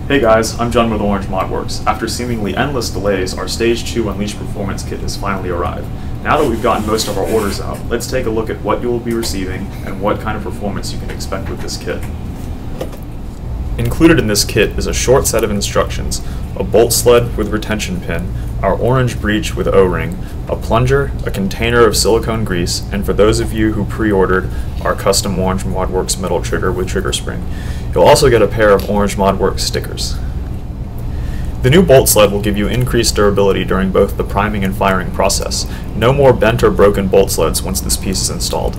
Hey guys, I'm John with Orange Modworks. After seemingly endless delays, our Stage 2 Unleashed Performance Kit has finally arrived. Now that we've gotten most of our orders out, let's take a look at what you will be receiving and what kind of performance you can expect with this kit. Included in this kit is a short set of instructions, a bolt sled with retention pin, our orange breech with O-ring, a plunger, a container of silicone grease, and for those of you who pre-ordered, our custom Orange Modworks metal trigger with trigger spring. You'll also get a pair of Orange Modworks stickers. The new bolt sled will give you increased durability during both the priming and firing process. No more bent or broken bolt sleds once this piece is installed.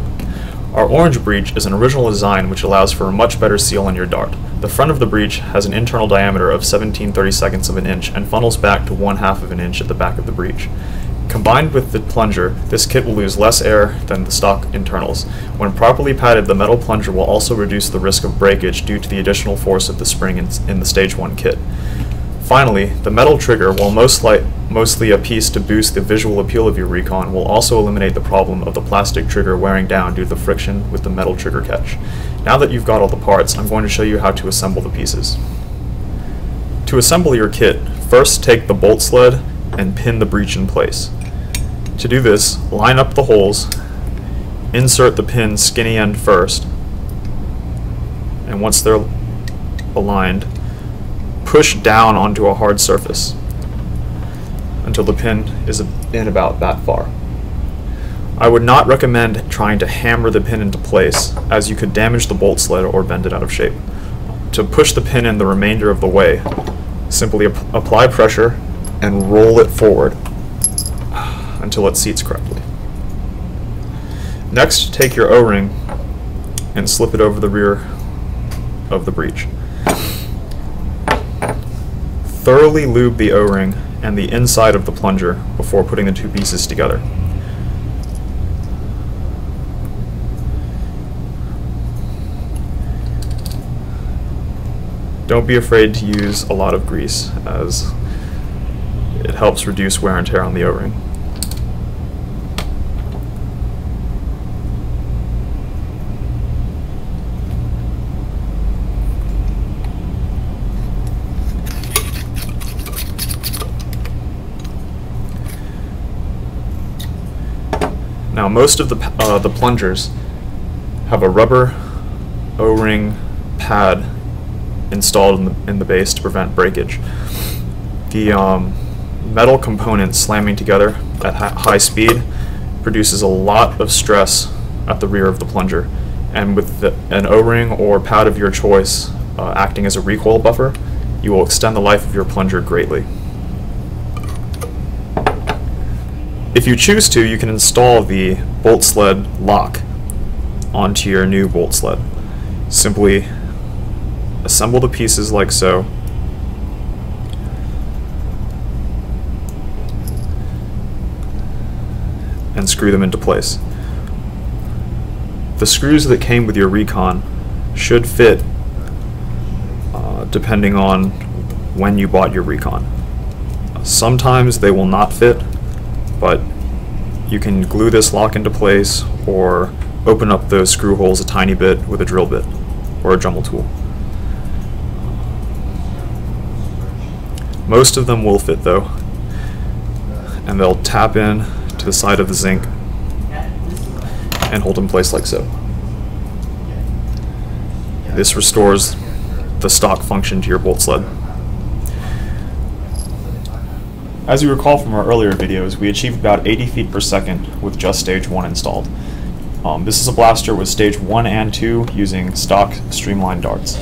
Our orange breech is an original design which allows for a much better seal on your dart. The front of the breech has an internal diameter of 17/32 of an inch and funnels back to 1/2 of an inch at the back of the breech. Combined with the plunger, this kit will lose less air than the stock internals. When properly padded, the metal plunger will also reduce the risk of breakage due to the additional force of the spring in the Stage 1 kit. Finally, the metal trigger, while mostly a piece to boost the visual appeal of your Recon, will also eliminate the problem of the plastic trigger wearing down due to the friction with the metal trigger catch. Now that you've got all the parts, I'm going to show you how to assemble the pieces. To assemble your kit, first take the bolt sled and pin the breech in place. To do this, line up the holes, insert the pin skinny end first, and once they're aligned, push down onto a hard surface until the pin is in about that far. I would not recommend trying to hammer the pin into place, as you could damage the bolt sled or bend it out of shape. To push the pin in the remainder of the way, simply apply pressure and roll it forward until it seats correctly. Next, take your O-ring and slip it over the rear of the breech. Thoroughly lube the O-ring and the inside of the plunger before putting the two pieces together. Don't be afraid to use a lot of grease, as it helps reduce wear and tear on the O-ring. Now, most of the plungers have a rubber O-ring pad installed in the base to prevent breakage. The metal components slamming together at high speed produces a lot of stress at the rear of the plunger, and with an O-ring or pad of your choice acting as a recoil buffer, you will extend the life of your plunger greatly. If you choose to, you can install the bolt sled lock onto your new bolt sled. Simply assemble the pieces like so, and screw them into place. The screws that came with your Recon should fit depending on when you bought your Recon. Sometimes they will not fit, but you can glue this lock into place or open up those screw holes a tiny bit with a drill bit or a Dremel tool. Most of them will fit though, and they'll tap in to the side of the zinc and hold in place like so. This restores the stock function to your bolt sled. As you recall from our earlier videos, we achieved about 80 feet per second with just Stage 1 installed. This is a blaster with Stage 1 and 2 using stock streamlined darts.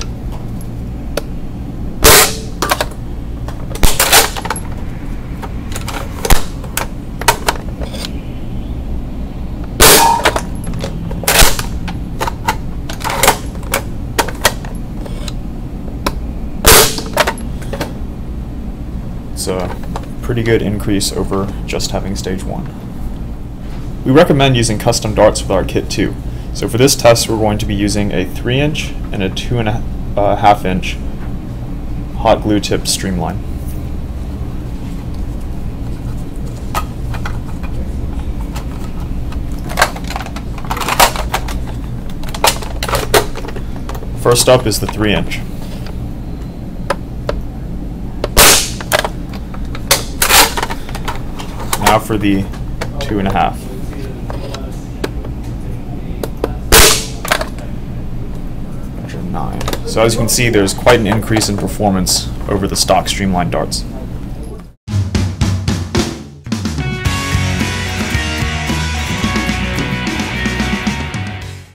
It's a pretty good increase over just having Stage 1. We recommend using custom darts with our kit too. So for this test, we're going to be using a 3-inch and a 2.5-inch hot glue tipped streamline. First up is the 3-inch. Now for the 2.5. Measure 9. So as you can see, there's quite an increase in performance over the stock streamlined darts.